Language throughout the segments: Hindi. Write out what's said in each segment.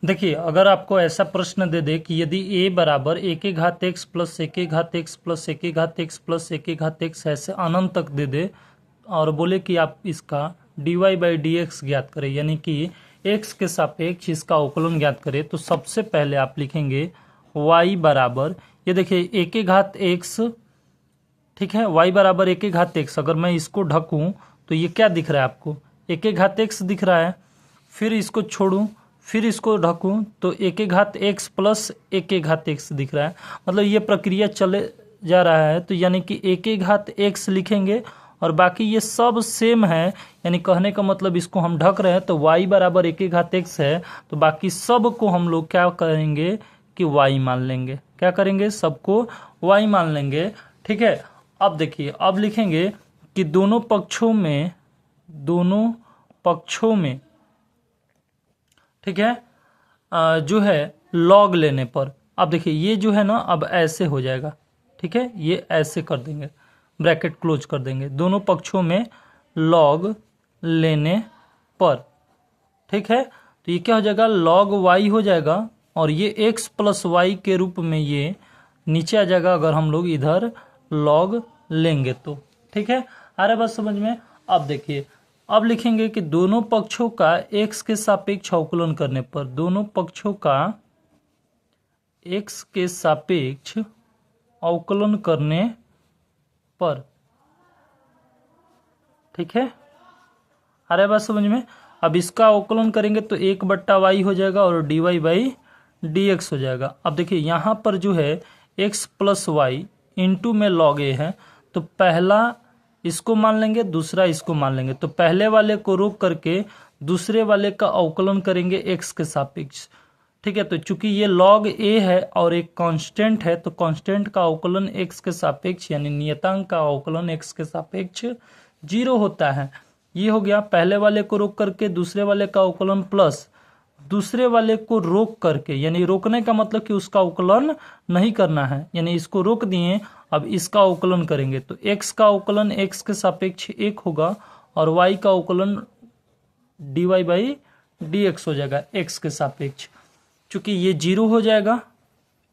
देखिए अगर आपको ऐसा प्रश्न दे दे कि यदि a बराबर a के घात x प्लस a के घात x प्लस a के घात x प्लस a के घात x ऐसे अनंत तक दे दे और बोले कि आप इसका dy बाई डी एक्स ज्ञात करें, यानी कि x के सापेक्ष इसका अवकलन ज्ञात करें, तो सबसे पहले आप लिखेंगे y बराबर, ये देखिए a के घात x, ठीक है, y बराबर a के घात x। अगर मैं इसको ढकूं तो ये क्या दिख रहा है आपको, a के घात x दिख रहा है। फिर इसको छोड़ूं, फिर इसको ढकूं तो a के घात x प्लस a के घात x दिख रहा है। मतलब ये प्रक्रिया चले जा रहा है, तो यानी कि a के घात x लिखेंगे और बाकी ये सब सेम है। यानी कहने का मतलब इसको हम ढक रहे हैं तो y बराबर a के घात x है, तो बाकी सब को हम लोग क्या करेंगे कि y मान लेंगे। क्या करेंगे, सबको y मान लेंगे। ठीक है, अब देखिए अब लिखेंगे कि दोनों पक्षों में ठीक है जो है लॉग लेने पर, अब देखिए ये जो है ना अब ऐसे हो जाएगा। ठीक है, ये ऐसे कर देंगे, ब्रैकेट क्लोज कर देंगे, दोनों पक्षों में लॉग लेने पर। ठीक है, तो ये क्या हो जाएगा, लॉग y हो जाएगा और ये x प्लस वाई के रूप में ये नीचे आ जाएगा अगर हम लोग इधर लॉग लेंगे तो। ठीक है, आ रहा है बात समझ में। अब देखिए अब लिखेंगे कि दोनों पक्षों का x के सापेक्ष अवकलन करने पर, दोनों पक्षों का x के सापेक्ष अवकलन करने पर। ठीक है, आ रहा है बात समझ में। अब इसका अवकलन करेंगे तो 1/y हो जाएगा और dy बाई डी एक्स हो जाएगा। अब देखिए यहाँ पर जो है x प्लस वाई इंटू में log a है, तो पहला इसको मान लेंगे, दूसरा इसको मान लेंगे, तो पहले वाले को रोक करके दूसरे वाले का अवकलन करेंगे x के सापेक्ष। ठीक है, तो चूंकि ये log a है और एक कांस्टेंट है, तो कांस्टेंट का अवकलन x के सापेक्ष यानी नियतांक का अवकलन x के सापेक्ष 0 होता है। ये हो गया, पहले वाले को रोक करके दूसरे वाले का अवकलन प्लस दूसरे वाले को रोक करके, यानी रोकने का मतलब कि उसका अवकलन नहीं करना है, यानी इसको रोक दिए, अब इसका अवकलन करेंगे तो x का अवकलन x के सापेक्ष 1 होगा और y का अवकलन dy बाई डी एक्स हो जाएगा x के सापेक्ष, चूंकि ये 0 हो जाएगा।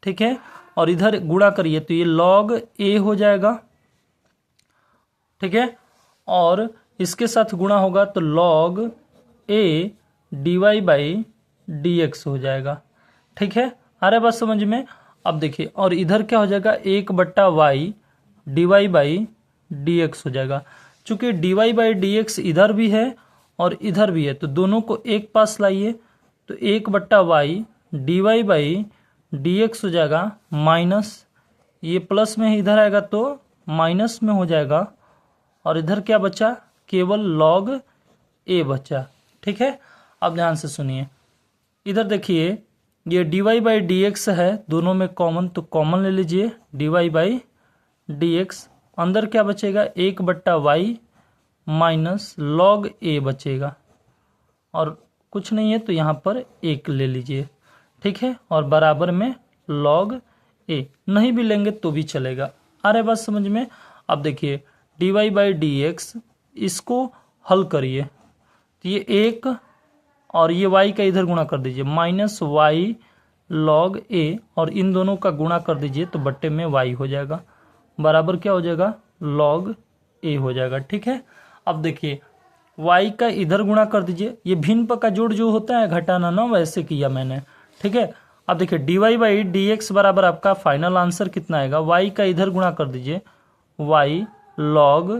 ठीक है, और इधर गुणा करिए तो ये log a हो जाएगा। ठीक है, और इसके साथ गुणा होगा तो log a dy by D x हो जाएगा। ठीक है, आ रहा है बात समझ में। अब देखिए और इधर क्या हो जाएगा, 1/y dy by D x हो जाएगा। चूंकि dy बाई डी एक्स इधर भी है और इधर भी है, तो दोनों को एक पास लाइए तो 1/y dy by D x हो जाएगा माइनस, ये प्लस में इधर आएगा तो माइनस में हो जाएगा, और इधर क्या बचा, केवल log a बचा। ठीक है, अब ध्यान से सुनिए, इधर देखिए ये dy बाई डी एक्स है, दोनों में कॉमन, तो कॉमन ले लीजिए dy बाई डी एक्स, अंदर क्या बचेगा 1/y माइनस log a बचेगा, और कुछ नहीं है तो यहाँ पर 1 ले लीजिए। ठीक है, और बराबर में log a, नहीं भी लेंगे तो भी चलेगा। आ रहा है बात समझ में। अब देखिए dy बाई डी एक्स, इसको हल करिए तो ये 1 और ये y का इधर गुणा कर दीजिए माइनस वाई log a, और इन दोनों का गुणा कर दीजिए तो बट्टे में y हो जाएगा, बराबर क्या हो जाएगा log a हो जाएगा। ठीक है, अब देखिए y का इधर गुणा कर दीजिए, ये भिन्न का जोड़ जो होता है घटाना ना, वैसे किया मैंने। ठीक है, अब देखिए dy बाई डी एक्स बराबर आपका फाइनल आंसर कितना आएगा, y का इधर गुणा कर दीजिए y log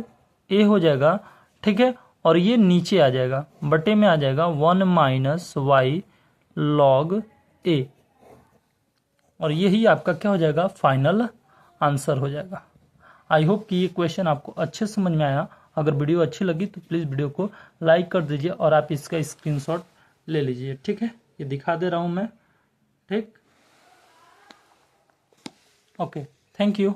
a हो जाएगा। ठीक है, और ये नीचे आ जाएगा, बटे में आ जाएगा 1 माइनस वाई log a, और यही आपका क्या हो जाएगा, फाइनल आंसर हो जाएगा। आई होप कि ये क्वेश्चन आपको अच्छे समझ में आया। अगर वीडियो अच्छी लगी तो प्लीज़ वीडियो को लाइक कर दीजिए और आप इसका स्क्रीनशॉट ले लीजिए। ठीक है, ये दिखा दे रहा हूँ मैं। ठीक, ओके, थैंक यू।